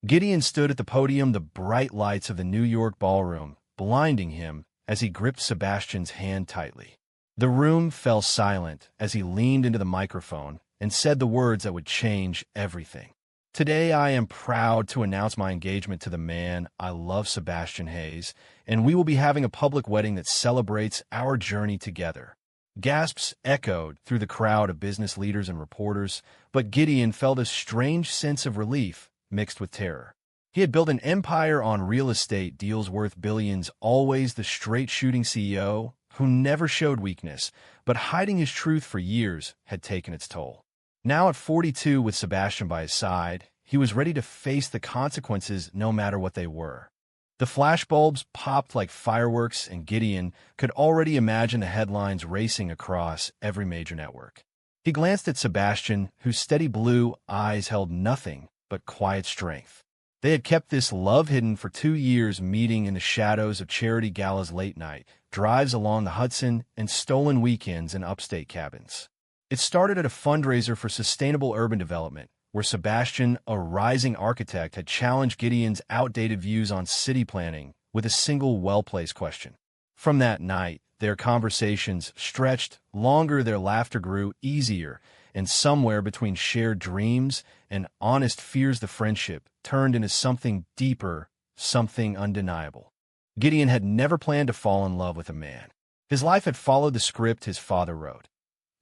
Gideon stood at the podium, the bright lights of the New York ballroom blinding him as he gripped Sebastian's hand tightly. The room fell silent as he leaned into the microphone and said the words that would change everything. Today I am proud to announce my engagement to the man I love, Sebastian Hayes, and we will be having a public wedding that celebrates our journey together. Gasps echoed through the crowd of business leaders and reporters, but Gideon felt a strange sense of relief mixed with terror. He had built an empire on real estate deals worth billions, always the straight-shooting CEO who never showed weakness, but hiding his truth for years had taken its toll. Now at 42, with Sebastian by his side, he was ready to face the consequences no matter what they were. The flashbulbs popped like fireworks, and Gideon could already imagine the headlines racing across every major network. He glanced at Sebastian, whose steady blue eyes held nothing but quiet strength. They had kept this love hidden for 2 years, meeting in the shadows of charity galas, late night drives along the Hudson, and stolen weekends in upstate cabins. It started at a fundraiser for sustainable urban development, where Sebastian, a rising architect, had challenged Gideon's outdated views on city planning with a single well-placed question. From that night, their conversations stretched longer, their laughter grew easier, and somewhere between shared dreams and honest fears, the friendship turned into something deeper, something undeniable. Gideon had never planned to fall in love with a man. His life had followed the script his father wrote.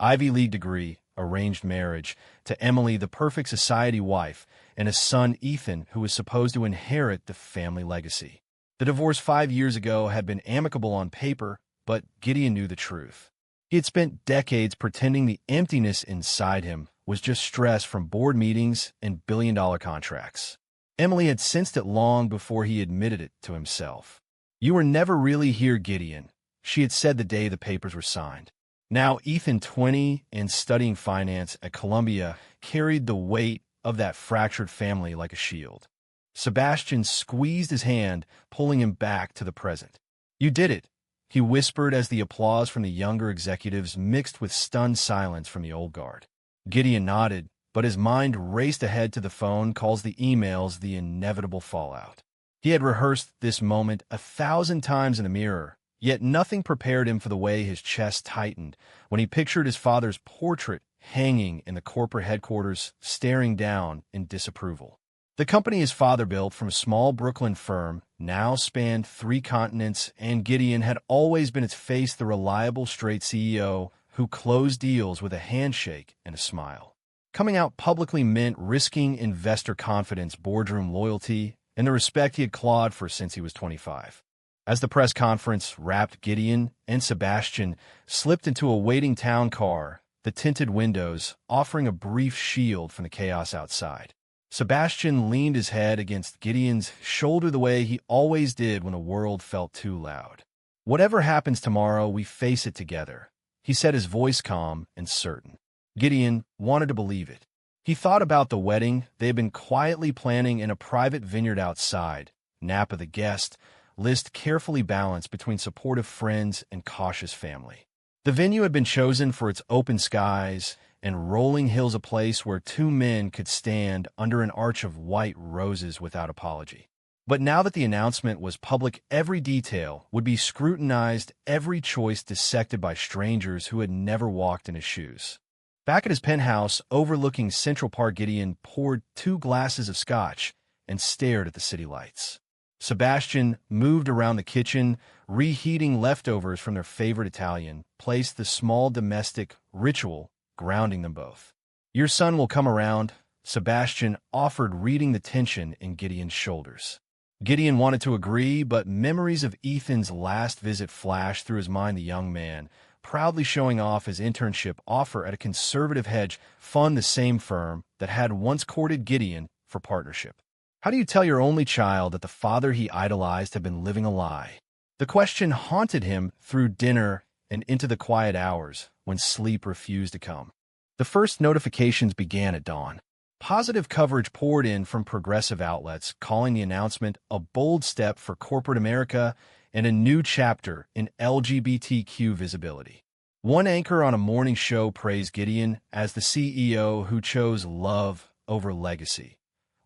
Ivy League degree, arranged marriage, to Emily, the perfect society wife, and a son, Ethan, who was supposed to inherit the family legacy. The divorce 5 years ago had been amicable on paper, but Gideon knew the truth. He had spent decades pretending the emptiness inside him was just stress from board meetings and billion-dollar contracts. Emily had sensed it long before he admitted it to himself. "You were never really here, Gideon," she had said the day the papers were signed. Now Ethan, 20 and studying finance at Columbia, carried the weight of that fractured family like a shield. Sebastian squeezed his hand, pulling him back to the present. "You did it," he whispered as the applause from the younger executives mixed with stunned silence from the old guard. Gideon nodded, but his mind raced ahead to the phone calls, the emails, the inevitable fallout. He had rehearsed this moment 1,000 times in the mirror, yet nothing prepared him for the way his chest tightened when he pictured his father's portrait hanging in the corporate headquarters, staring down in disapproval. The company his father built from a small Brooklyn firm now spanned 3 continents, and Gideon had always been its face, the reliable, straight CEO who closed deals with a handshake and a smile. Coming out publicly meant risking investor confidence, boardroom loyalty, and the respect he had clawed for since he was 25. As the press conference wrapped, Gideon and Sebastian slipped into a waiting town car, the tinted windows offering a brief shield from the chaos outside. Sebastian leaned his head against Gideon's shoulder the way he always did when the world felt too loud. "Whatever happens tomorrow, we face it together," he said, his voice calm and certain. Gideon wanted to believe it. He thought about the wedding they had been quietly planning in a private vineyard outside, Napa, the guest list carefully balanced between supportive friends and cautious family. The venue had been chosen for its open skies and rolling hills, a place where 2 men could stand under an arch of white roses without apology. But now that the announcement was public, every detail would be scrutinized, every choice dissected by strangers who had never walked in his shoes. Back at his penthouse overlooking Central Park, Gideon poured 2 glasses of scotch and stared at the city lights. Sebastian moved around the kitchen, reheating leftovers from their favorite Italian, placed the small domestic ritual grounding them both. "Your son will come around," Sebastian offered, reading the tension in Gideon's shoulders. Gideon wanted to agree, but memories of Ethan's last visit flashed through his mind, the young man proudly showing off his internship offer at a conservative hedge fund, the same firm that had once courted Gideon for partnership. How do you tell your only child that the father he idolized had been living a lie? The question haunted him through dinner and into the quiet hours when sleep refused to come. The first notifications began at dawn. Positive coverage poured in from progressive outlets, calling the announcement a bold step for corporate America and a new chapter in LGBTQ visibility. One anchor on a morning show praised Gideon as the CEO who chose love over legacy,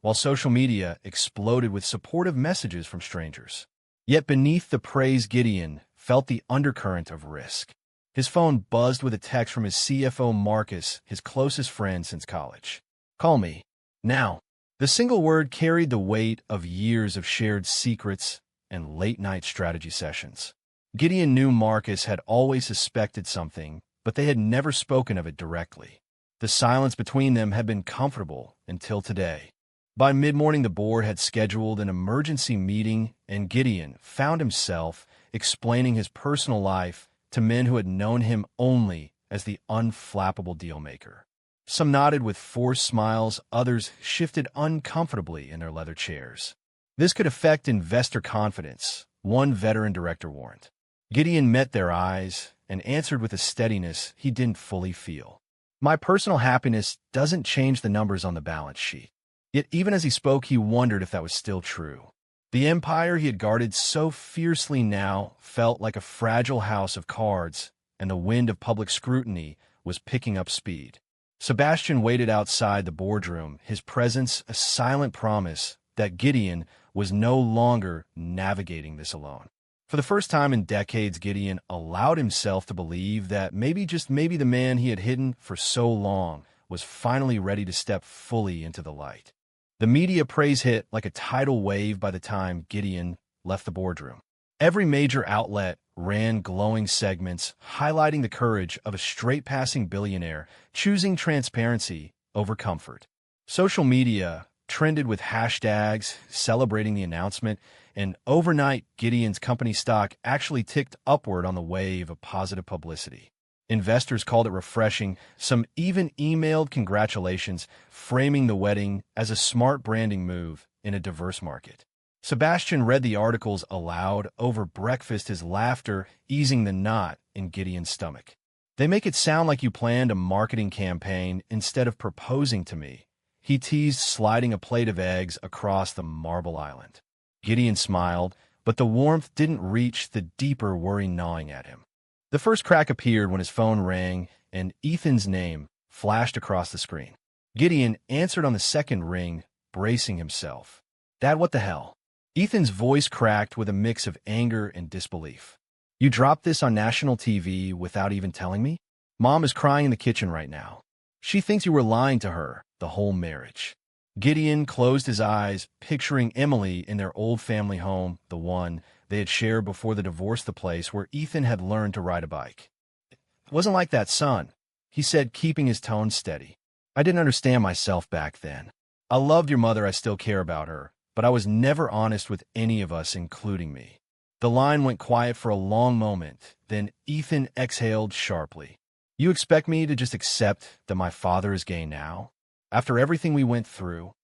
while social media exploded with supportive messages from strangers. Yet beneath the praise, Gideon felt the undercurrent of risk. His phone buzzed with a text from his CFO Marcus, his closest friend since college. "Call me. Now." The single word carried the weight of years of shared secrets and late-night strategy sessions. Gideon knew Marcus had always suspected something, but they had never spoken of it directly. The silence between them had been comfortable until today. By mid-morning, the board had scheduled an emergency meeting, and Gideon found himself explaining his personal life to men who had known him only as the unflappable dealmaker. Some nodded with forced smiles, others shifted uncomfortably in their leather chairs. This could affect investor confidence, one veteran director warned. Gideon met their eyes and answered with a steadiness he didn't fully feel. "My personal happiness doesn't change the numbers on the balance sheet." Yet even as he spoke, he wondered if that was still true. The empire he had guarded so fiercely now felt like a fragile house of cards, and the wind of public scrutiny was picking up speed. Sebastian waited outside the boardroom, his presence a silent promise that Gideon was no longer navigating this alone. For the first time in decades, Gideon allowed himself to believe that maybe, just maybe, the man he had hidden for so long was finally ready to step fully into the light. The media praise hit like a tidal wave by the time Gideon left the boardroom. Every major outlet ran glowing segments highlighting the courage of a straight-passing billionaire choosing transparency over comfort. Social media trended with hashtags celebrating the announcement, and overnight, Gideon's company stock actually ticked upward on the wave of positive publicity. Investors called it refreshing. Some even emailed congratulations, framing the wedding as a smart branding move in a diverse market. Sebastian read the articles aloud over breakfast, his laughter easing the knot in Gideon's stomach. "They make it sound like you planned a marketing campaign instead of proposing to me," he teased, sliding a plate of eggs across the marble island. Gideon smiled, but the warmth didn't reach the deeper worry gnawing at him. The first crack appeared when his phone rang and Ethan's name flashed across the screen. Gideon answered on the second ring, bracing himself. "Dad, what the hell?" Ethan's voice cracked with a mix of anger and disbelief. "You dropped this on national TV without even telling me? Mom is crying in the kitchen right now. She thinks you were lying to her the whole marriage." Gideon closed his eyes, picturing Emily in their old family home, the one they had shared before the divorce, the place where Ethan had learned to ride a bike. "It wasn't like that, son," he said, keeping his tone steady. "I didn't understand myself back then. I loved your mother, I still care about her, but I was never honest with any of us, including me." The line went quiet for a long moment, then Ethan exhaled sharply. "You expect me to just accept that my father is gay now? After everything we went through?"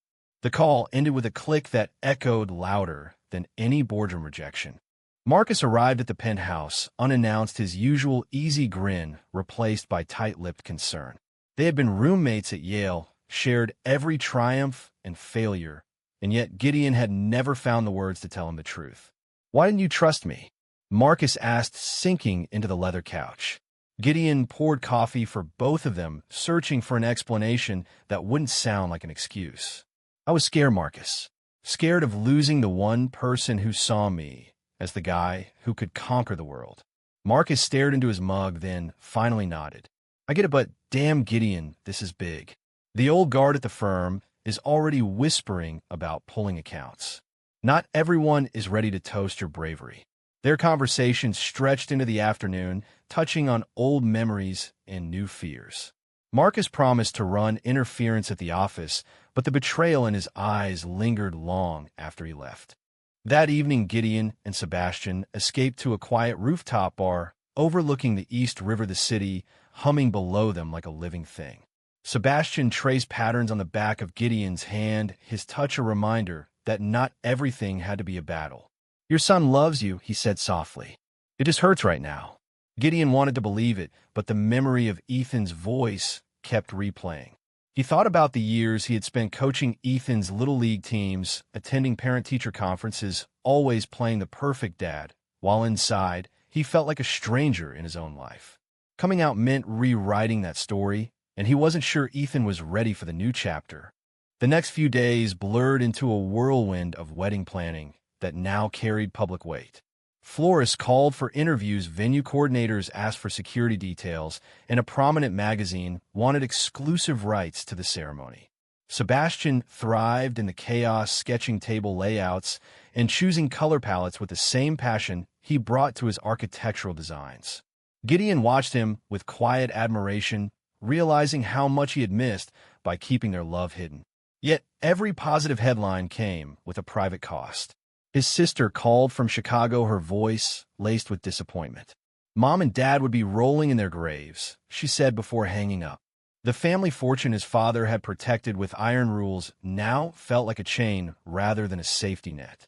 The call ended with a click that echoed louder than any boardroom rejection. Marcus arrived at the penthouse, unannounced, his usual easy grin replaced by tight-lipped concern. They had been roommates at Yale, shared every triumph and failure, and yet Gideon had never found the words to tell him the truth. "Why didn't you trust me?" Marcus asked, sinking into the leather couch. Gideon poured coffee for both of them, searching for an explanation that wouldn't sound like an excuse. "I was scared, Marcus. Scared of losing the one person who saw me as the guy who could conquer the world." Marcus stared into his mug, then finally nodded. "I get it, but damn, Gideon, this is big. The old guard at the firm is already whispering about pulling accounts. Not everyone is ready to toast your bravery." Their conversation stretched into the afternoon, touching on old memories and new fears. Marcus promised to run interference at the office, but the betrayal in his eyes lingered long after he left. That evening, Gideon and Sebastian escaped to a quiet rooftop bar overlooking the East River, the city humming below them like a living thing. Sebastian traced patterns on the back of Gideon's hand, his touch a reminder that not everything had to be a battle. "Your son loves you," he said softly. "It just hurts right now." Gideon wanted to believe it, but the memory of Ethan's voice kept replaying. He thought about the years he had spent coaching Ethan's little league teams, attending parent-teacher conferences, always playing the perfect dad, while inside, he felt like a stranger in his own life. Coming out meant rewriting that story, and he wasn't sure Ethan was ready for the new chapter. The next few days blurred into a whirlwind of wedding planning that now carried public weight. Florists called for interviews, venue coordinators asked for security details, and a prominent magazine wanted exclusive rights to the ceremony. Sebastian thrived in the chaos, sketching table layouts and choosing color palettes with the same passion he brought to his architectural designs. Gideon watched him with quiet admiration, realizing how much he had missed by keeping their love hidden. Yet every positive headline came with a private cost. His sister called from Chicago, her voice laced with disappointment. Mom and Dad would be rolling in their graves, she said before hanging up. The family fortune his father had protected with iron rules now felt like a chain rather than a safety net.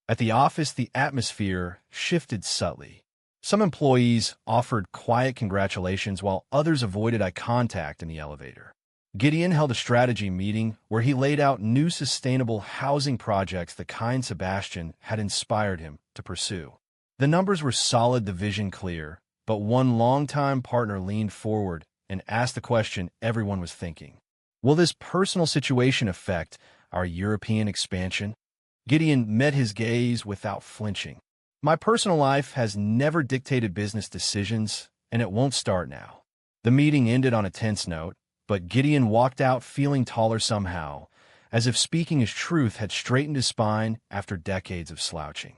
At the office, the atmosphere shifted subtly. Some employees offered quiet congratulations while others avoided eye contact in the elevator. Gideon held a strategy meeting where he laid out new sustainable housing projects, the kind Sebastian had inspired him to pursue. The numbers were solid, the vision clear, but one longtime partner leaned forward and asked the question everyone was thinking. Will this personal situation affect our European expansion? Gideon met his gaze without flinching. My personal life has never dictated business decisions, and it won't start now. The meeting ended on a tense note, but Gideon walked out feeling taller somehow, as if speaking his truth had straightened his spine after decades of slouching.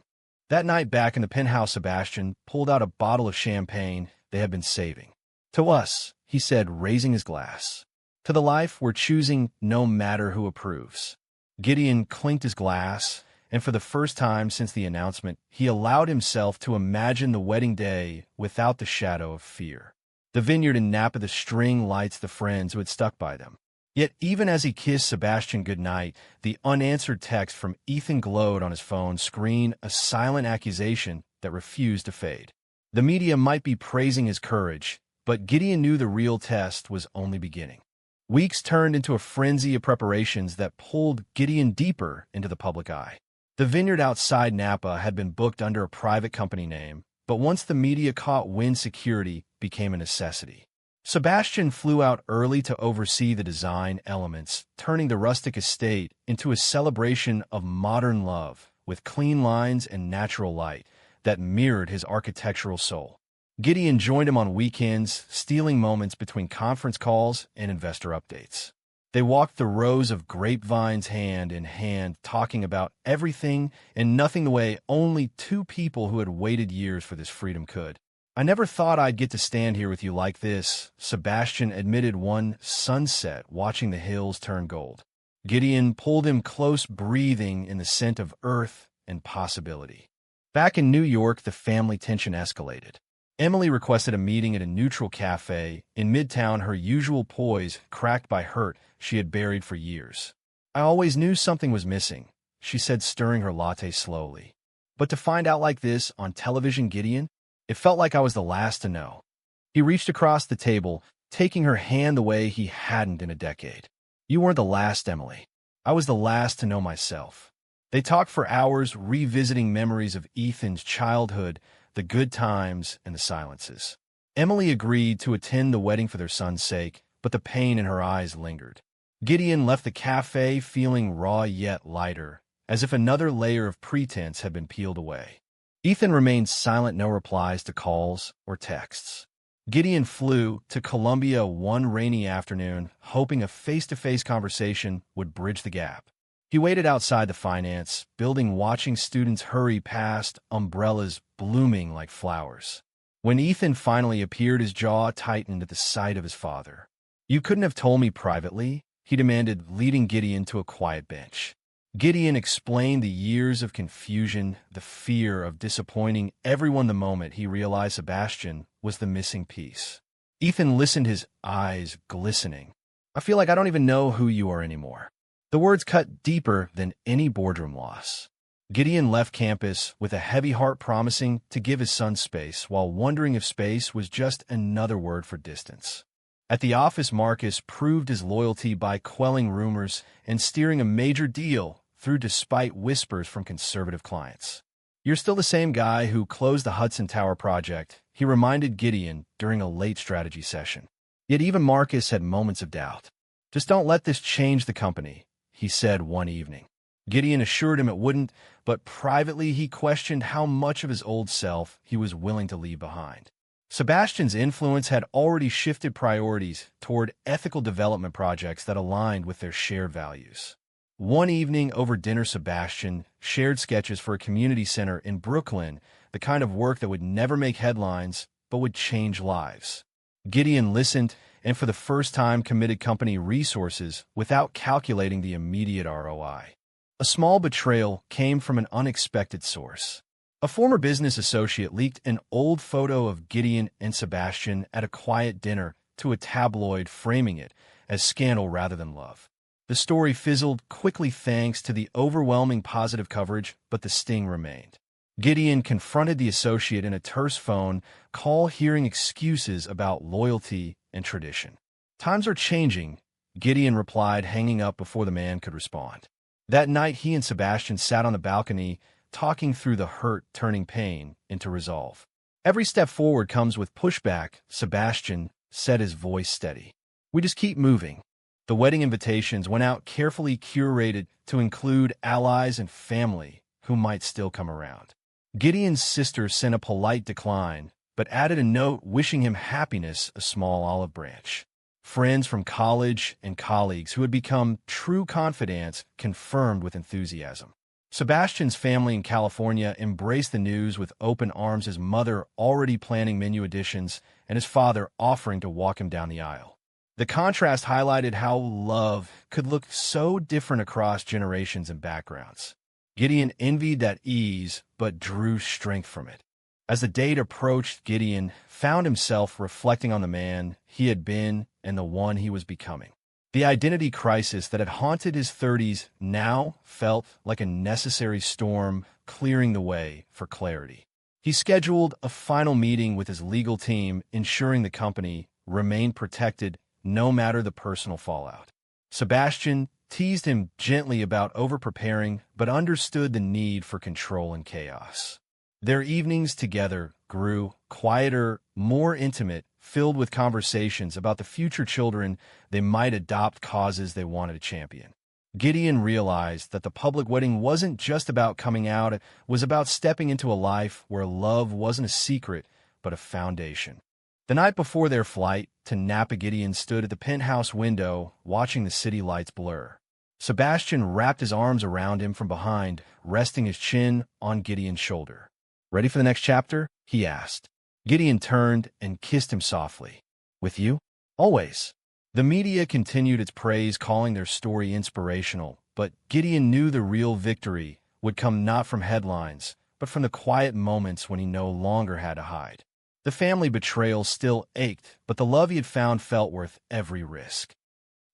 That night back in the penthouse, Sebastian pulled out a bottle of champagne they had been saving. To us, he said, raising his glass. To the life we're choosing, no matter who approves. Gideon clinked his glass, and for the first time since the announcement, he allowed himself to imagine the wedding day without the shadow of fear. The vineyard in Napa, the string lights, the friends who had stuck by them. Yet even as he kissed Sebastian goodnight, the unanswered text from Ethan glowed on his phone screen, a silent accusation that refused to fade. The media might be praising his courage, but Gideon knew the real test was only beginning. Weeks turned into a frenzy of preparations that pulled Gideon deeper into the public eye. The vineyard outside Napa had been booked under a private company name, but once the media caught wind, security became a necessity. Sebastian flew out early to oversee the design elements, turning the rustic estate into a celebration of modern love, with clean lines and natural light that mirrored his architectural soul. Gideon joined him on weekends, stealing moments between conference calls and investor updates. They walked the rows of grapevines hand in hand, talking about everything and nothing the way only two people who had waited years for this freedom could. I never thought I'd get to stand here with you like this, Sebastian admitted one sunset watching the hills turn gold. Gideon pulled him close, breathing in the scent of earth and possibility. Back in New York, the family tension escalated. Emily requested a meeting at a neutral cafe in Midtown, her usual poise cracked by hurt she had buried for years. I always knew something was missing, she said, stirring her latte slowly. But to find out like this on television, Gideon, it felt like I was the last to know. He reached across the table, taking her hand the way he hadn't in a decade. You weren't the last, Emily. I was the last to know myself. They talked for hours, revisiting memories of Ethan's childhood, the good times and the silences. Emily agreed to attend the wedding for their son's sake, but the pain in her eyes lingered. Gideon left the cafe feeling raw yet lighter, as if another layer of pretense had been peeled away. Ethan remained silent, no replies to calls or texts. Gideon flew to Columbia one rainy afternoon, hoping a face-to-face conversation would bridge the gap. He waited outside the finance building, watching students hurry past, umbrellas blooming like flowers. When Ethan finally appeared, his jaw tightened at the sight of his father. You couldn't have told me privately, he demanded, leading Gideon to a quiet bench. Gideon explained the years of confusion, the fear of disappointing everyone the moment he realized Sebastian was the missing piece. Ethan listened, his eyes glistening. I feel like I don't even know who you are anymore. The words cut deeper than any boardroom loss. Gideon left campus with a heavy heart, promising to give his son space, while wondering if space was just another word for distance. At the office, Marcus proved his loyalty by quelling rumors and steering a major deal through despite whispers from conservative clients. You're still the same guy who closed the Hudson Tower project, he reminded Gideon during a late strategy session. Yet even Marcus had moments of doubt. Just don't let this change the company, he said one evening. Gideon assured him it wouldn't, but privately he questioned how much of his old self he was willing to leave behind. Sebastian's influence had already shifted priorities toward ethical development projects that aligned with their shared values. One evening over dinner, Sebastian shared sketches for a community center in Brooklyn, the kind of work that would never make headlines but would change lives. Gideon listened and for the first time committed company resources without calculating the immediate ROI. A small betrayal came from an unexpected source. A former business associate leaked an old photo of Gideon and Sebastian at a quiet dinner to a tabloid, framing it as scandal rather than love. The story fizzled quickly thanks to the overwhelming positive coverage, but the sting remained. Gideon confronted the associate in a terse phone call, hearing excuses about loyalty and tradition. "Times are changing," Gideon replied, hanging up before the man could respond. That night, he and Sebastian sat on the balcony, talking through the hurt, turning pain into resolve. "Every step forward comes with pushback," Sebastian said, his voice steady. "We just keep moving." The wedding invitations went out, carefully curated to include allies and family who might still come around. Gideon's sister sent a polite decline, but added a note wishing him happiness, a small olive branch. Friends from college and colleagues who had become true confidants confirmed with enthusiasm. Sebastian's family in California embraced the news with open arms, his mother already planning menu additions and his father offering to walk him down the aisle. The contrast highlighted how love could look so different across generations and backgrounds. Gideon envied that ease, but drew strength from it. As the date approached, Gideon found himself reflecting on the man he had been and the one he was becoming. The identity crisis that had haunted his 30s now felt like a necessary storm, clearing the way for clarity. He scheduled a final meeting with his legal team, ensuring the company remained protected no matter the personal fallout. Sebastian teased him gently about over-preparing, but understood the need for control and chaos. Their evenings together grew quieter, more intimate, filled with conversations about the future children they might adopt, causes they wanted to champion. Gideon realized that the public wedding wasn't just about coming out, it was about stepping into a life where love wasn't a secret, but a foundation. The night before their flight to Napa, Gideon stood at the penthouse window, watching the city lights blur. Sebastian wrapped his arms around him from behind, resting his chin on Gideon's shoulder. "Ready for the next chapter?" he asked. Gideon turned and kissed him softly. "With you? Always." The media continued its praise, calling their story inspirational, but Gideon knew the real victory would come not from headlines, but from the quiet moments when he no longer had to hide. The family betrayal still ached, but the love he had found felt worth every risk.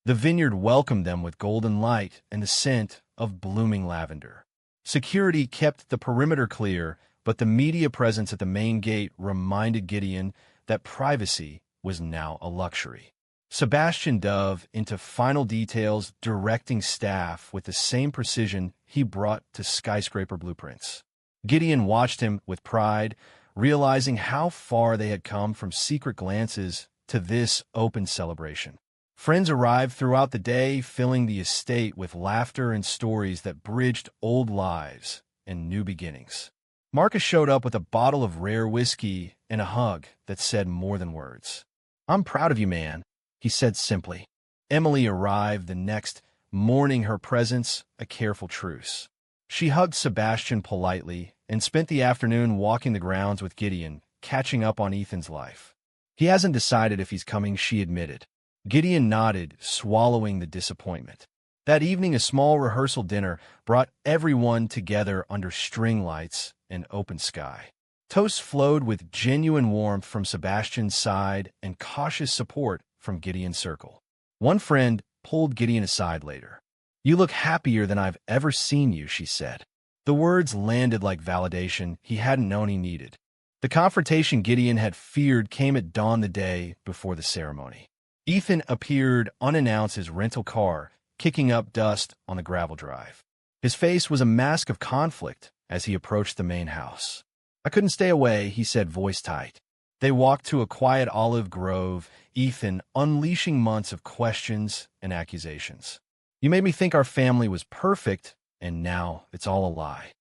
The vineyard welcomed them with golden light and the scent of blooming lavender. Security kept the perimeter clear, but the media presence at the main gate reminded Gideon that privacy was now a luxury. Sebastian dove into final details, directing staff with the same precision he brought to skyscraper blueprints. Gideon watched him with pride, realizing how far they had come from secret glances to this open celebration. Friends arrived throughout the day, filling the estate with laughter and stories that bridged old lives and new beginnings. Marcus showed up with a bottle of rare whiskey and a hug that said more than words. "I'm proud of you, man," he said simply. Emily arrived the next morning, her presence a careful truce. She hugged Sebastian politely and spent the afternoon walking the grounds with Gideon, catching up on Ethan's life. "He hasn't decided if he's coming," she admitted. Gideon nodded, swallowing the disappointment. That evening, a small rehearsal dinner brought everyone together under string lights and open sky. Toasts flowed with genuine warmth from Sebastian's side and cautious support from Gideon's circle. One friend pulled Gideon aside later. "You look happier than I've ever seen you," she said. The words landed like validation he hadn't known he needed. The confrontation Gideon had feared came at dawn the day before the ceremony. Ethan appeared unannounced, his rental car kicking up dust on the gravel drive. His face was a mask of conflict as he approached the main house. "I couldn't stay away," he said, voice tight. They walked to a quiet olive grove, Ethan unleashing months of questions and accusations. You made me think our family was perfect, and now it's all a lie."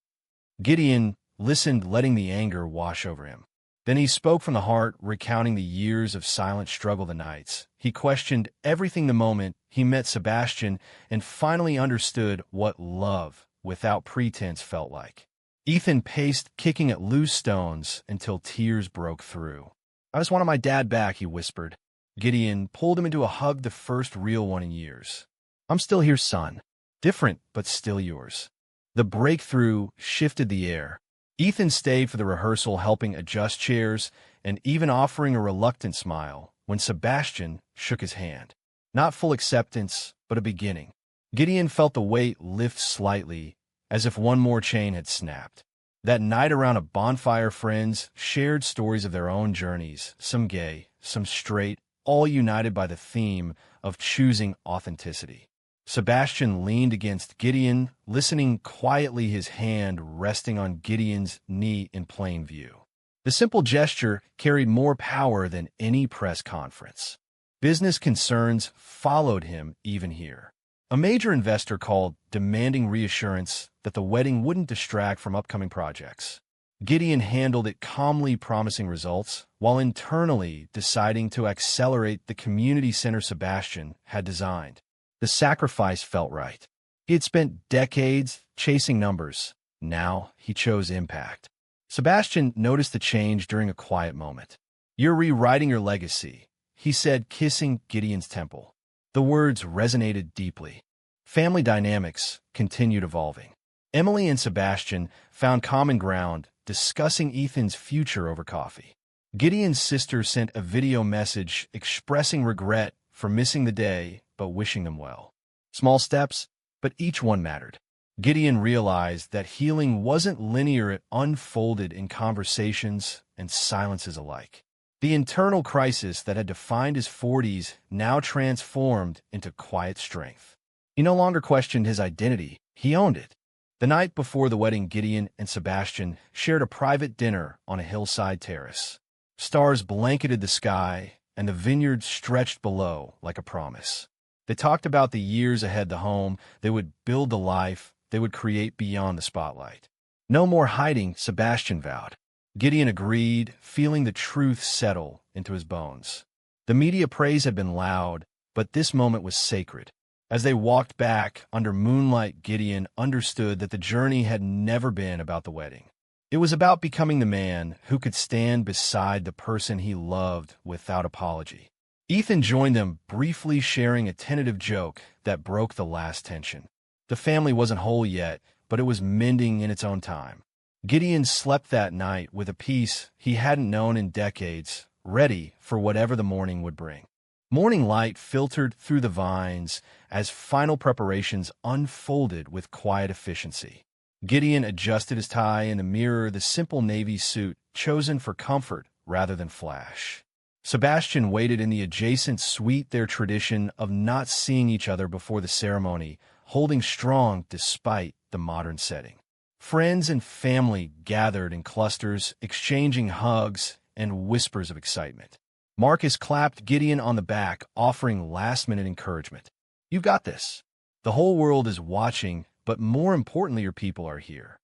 Gideon listened, letting the anger wash over him. Then he spoke from the heart, recounting the years of silent struggle, the nights. He questioned everything the moment he met Sebastian and finally understood what love without pretense felt like. Ethan paced, kicking at loose stones until tears broke through. "I just wanted my dad back," he whispered. Gideon pulled him into a hug, the first real one in years. "I'm still here, son. Different, but still yours." The breakthrough shifted the air. Ethan stayed for the rehearsal, helping adjust chairs and even offering a reluctant smile when Sebastian shook his hand. Not full acceptance, but a beginning. Gideon felt the weight lift slightly, as if one more chain had snapped. That night around a bonfire, friends shared stories of their own journeys, some gay, some straight, all united by the theme of choosing authenticity. Sebastian leaned against Gideon, listening quietly, his hand resting on Gideon's knee in plain view. The simple gesture carried more power than any press conference. Business concerns followed him even here. A major investor called, demanding reassurance that the wedding wouldn't distract from upcoming projects. Gideon handled it calmly, promising results, while internally deciding to accelerate the community center Sebastian had designed. The sacrifice felt right. He had spent decades chasing numbers. Now he chose impact. Sebastian noticed the change during a quiet moment. "You're rewriting your legacy," he said, kissing Gideon's temple. The words resonated deeply. Family dynamics continued evolving. Emily and Sebastian found common ground, discussing Ethan's future over coffee. Gideon's sister sent a video message expressing regret for missing the day, but wishing them well. Small steps, but each one mattered. Gideon realized that healing wasn't linear. It unfolded in conversations and silences alike. The internal crisis that had defined his 40s now transformed into quiet strength. He no longer questioned his identity. He owned it. The night before the wedding, Gideon and Sebastian shared a private dinner on a hillside terrace. Stars blanketed the sky, and the vineyard stretched below like a promise. They talked about the years ahead, the home they would build, the life they would create beyond the spotlight. "No more hiding," Sebastian vowed. Gideon agreed, feeling the truth settle into his bones. The media praise had been loud, but this moment was sacred. As they walked back under moonlight, Gideon understood that the journey had never been about the wedding. It was about becoming the man who could stand beside the person he loved without apology. Ethan joined them, briefly sharing a tentative joke that broke the last tension. The family wasn't whole yet, but it was mending in its own time. Gideon slept that night with a peace he hadn't known in decades, ready for whatever the morning would bring. Morning light filtered through the vines as final preparations unfolded with quiet efficiency. Gideon adjusted his tie in the mirror, the simple navy suit chosen for comfort rather than flash. Sebastian waited in the adjacent suite, their tradition of not seeing each other before the ceremony, holding strong despite the modern setting. Friends and family gathered in clusters, exchanging hugs and whispers of excitement. Marcus clapped Gideon on the back, offering last-minute encouragement. "You've got this. The whole world is watching, but more importantly, your people are here."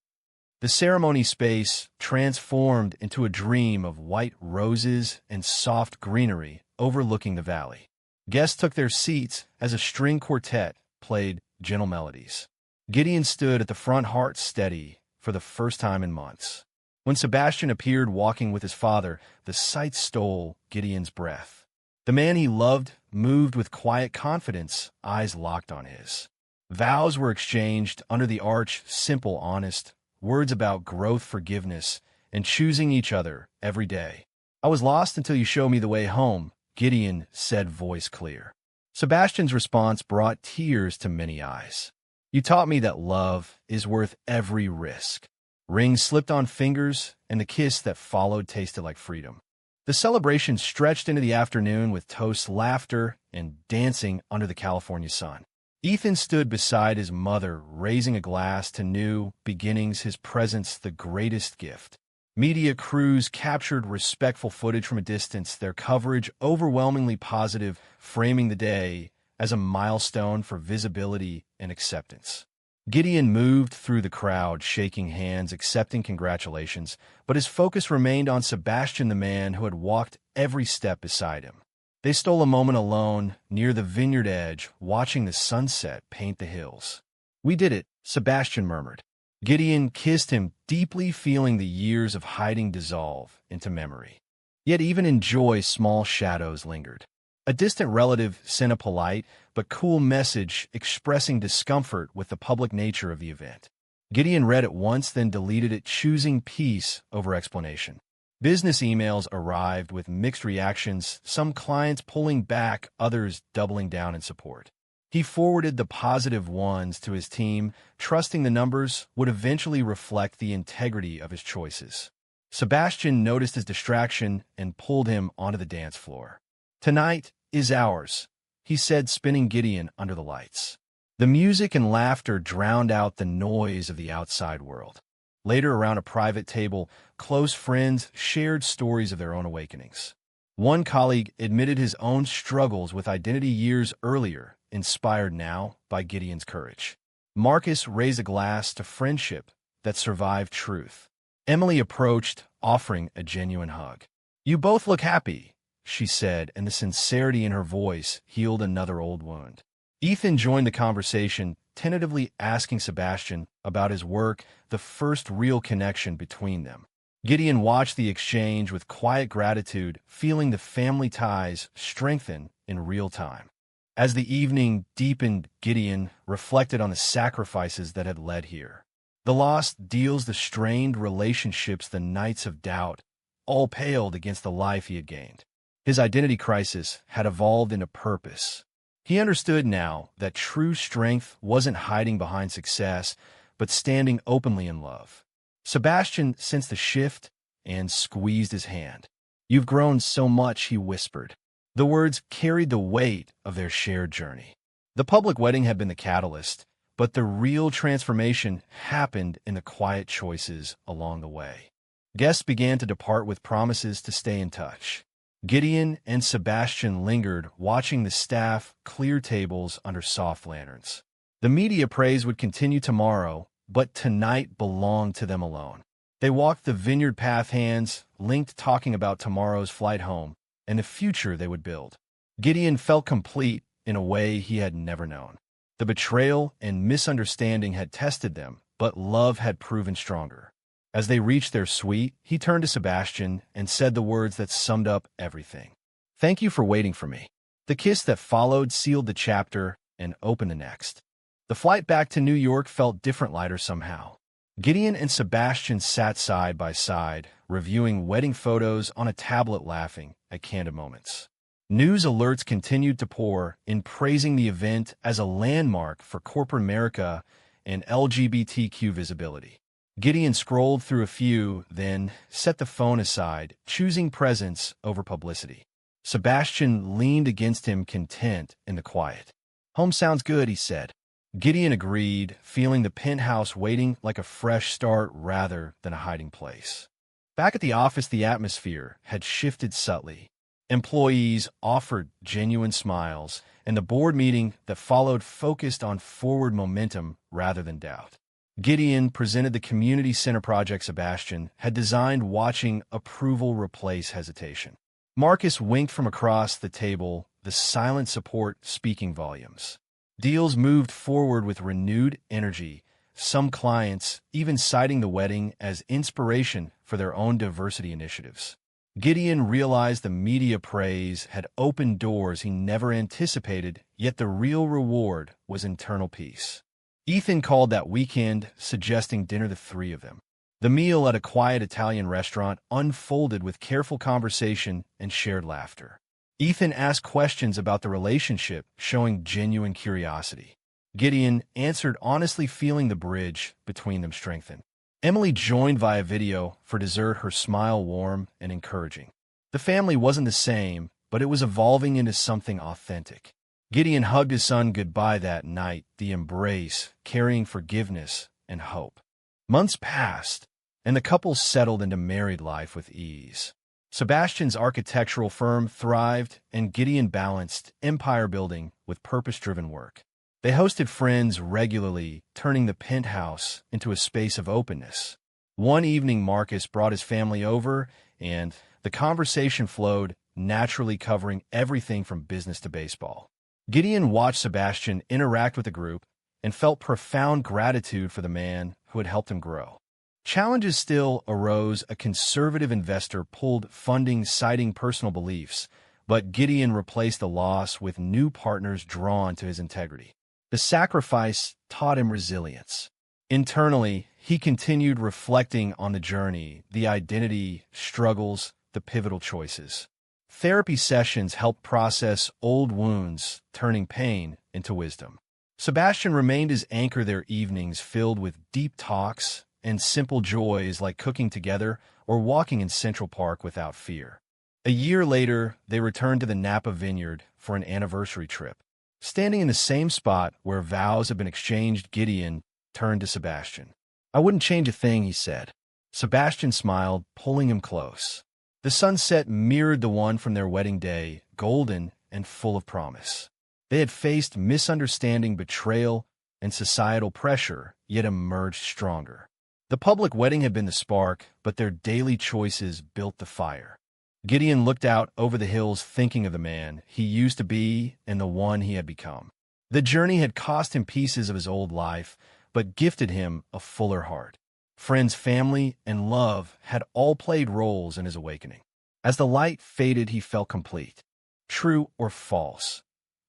The ceremony space transformed into a dream of white roses and soft greenery overlooking the valley. Guests took their seats as a string quartet played gentle melodies. Gideon stood at the front, heart steady for the first time in months. When Sebastian appeared walking with his father, the sight stole Gideon's breath. The man he loved moved with quiet confidence, eyes locked on his. Vows were exchanged under the arch, simple, honest, words about growth, forgiveness, and choosing each other every day. "I was lost until you showed me the way home," Gideon said, voice clear. Sebastian's response brought tears to many eyes. "You taught me that love is worth every risk." Rings slipped on fingers, and the kiss that followed tasted like freedom. The celebration stretched into the afternoon with toasts, laughter, and dancing under the California sun. Ethan stood beside his mother, raising a glass to new beginnings, his presence the greatest gift. Media crews captured respectful footage from a distance, their coverage overwhelmingly positive, framing the day as a milestone for visibility and acceptance. Gideon moved through the crowd, shaking hands, accepting congratulations, but his focus remained on Sebastian, the man who had walked every step beside him. They stole a moment alone, near the vineyard edge, watching the sunset paint the hills. "We did it," Sebastian murmured. Gideon kissed him deeply, feeling the years of hiding dissolve into memory. Yet even in joy, small shadows lingered. A distant relative sent a polite but cool message expressing discomfort with the public nature of the event. Gideon read it once, then deleted it, choosing peace over explanation. Business emails arrived with mixed reactions, some clients pulling back, others doubling down in support. He forwarded the positive ones to his team, trusting the numbers would eventually reflect the integrity of his choices. Sebastian noticed his distraction and pulled him onto the dance floor. "Tonight is ours," he said, spinning Gideon under the lights. The music and laughter drowned out the noise of the outside world. Later, around a private table, close friends shared stories of their own awakenings. One colleague admitted his own struggles with identity years earlier, inspired now by Gideon's courage. Marcus raised a glass to friendship that survived truth. Emily approached, offering a genuine hug. "You both look happy," she said, and the sincerity in her voice healed another old wound. Ethan joined the conversation, tentatively asking Sebastian about his work, the first real connection between them. Gideon watched the exchange with quiet gratitude, feeling the family ties strengthen in real time. As the evening deepened, Gideon reflected on the sacrifices that had led here. The lost deals, the strained relationships, the nights of doubt, all paled against the life he had gained. His identity crisis had evolved into purpose. He understood now that true strength wasn't hiding behind success, but standing openly in love. Sebastian sensed the shift and squeezed his hand. "You've grown so much," he whispered. The words carried the weight of their shared journey. The public wedding had been the catalyst, but the real transformation happened in the quiet choices along the way. Guests began to depart with promises to stay in touch. Gideon and Sebastian lingered, watching the staff clear tables under soft lanterns. The media praise would continue tomorrow, but tonight belonged to them alone. They walked the vineyard path, hands linked, talking about tomorrow's flight home and the future they would build. Gideon felt complete in a way he had never known. The betrayal and misunderstanding had tested them, but love had proven stronger. As they reached their suite, he turned to Sebastian and said the words that summed up everything. "Thank you for waiting for me." The kiss that followed sealed the chapter and opened the next. The flight back to New York felt different, lighter somehow. Gideon and Sebastian sat side by side, reviewing wedding photos on a tablet, laughing at candid moments. News alerts continued to pour in, praising the event as a landmark for corporate America and LGBTQ visibility. Gideon scrolled through a few, then set the phone aside, choosing presence over publicity. Sebastian leaned against him, content in the quiet. "Home sounds good," he said. Gideon agreed, feeling the penthouse waiting like a fresh start rather than a hiding place. Back at the office, the atmosphere had shifted subtly. Employees offered genuine smiles, and the board meeting that followed focused on forward momentum rather than doubt. Gideon presented the community center project Sebastian had designed, watching approval replace hesitation. Marcus winked from across the table, the silent support speaking volumes. Deals moved forward with renewed energy, some clients even citing the wedding as inspiration for their own diversity initiatives. Gideon realized the media praise had opened doors he never anticipated, yet the real reward was internal peace. Ethan called that weekend, suggesting dinner, the three of them. The meal at a quiet Italian restaurant unfolded with careful conversation and shared laughter. Ethan asked questions about the relationship, showing genuine curiosity. Gideon answered honestly, feeling the bridge between them strengthen. Emily joined via video for dessert, her smile warm and encouraging. The family wasn't the same, but it was evolving into something authentic. Gideon hugged his son goodbye that night, the embrace carrying forgiveness and hope. Months passed, and the couple settled into married life with ease. Sebastian's architectural firm thrived, and Gideon balanced empire building with purpose-driven work. They hosted friends regularly, turning the penthouse into a space of openness. One evening, Marcus brought his family over, and the conversation flowed, naturally covering everything from business to baseball. Gideon watched Sebastian interact with the group and felt profound gratitude for the man who had helped him grow. Challenges still arose. A conservative investor pulled funding citing personal beliefs, but Gideon replaced the loss with new partners drawn to his integrity. The sacrifice taught him resilience. Internally, he continued reflecting on the journey, the identity, struggles, the pivotal choices. Therapy sessions helped process old wounds, turning pain into wisdom. Sebastian remained his anchor, their evenings filled with deep talks and simple joys like cooking together or walking in Central Park without fear. A year later, they returned to the Napa Vineyard for an anniversary trip. Standing in the same spot where vows had been exchanged, Gideon turned to Sebastian. "I wouldn't change a thing," he said. Sebastian smiled, pulling him close. The sunset mirrored the one from their wedding day, golden and full of promise. They had faced misunderstanding, betrayal, and societal pressure, yet emerged stronger. The public wedding had been the spark, but their daily choices built the fire. Gideon looked out over the hills, thinking of the man he used to be and the one he had become. The journey had cost him pieces of his old life, but gifted him a fuller heart. Friends, family, and love had all played roles in his awakening. As the light faded, he felt complete. True or false?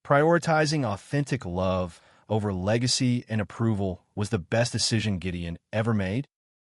Prioritizing authentic love over legacy and approval was the best decision Gideon ever made.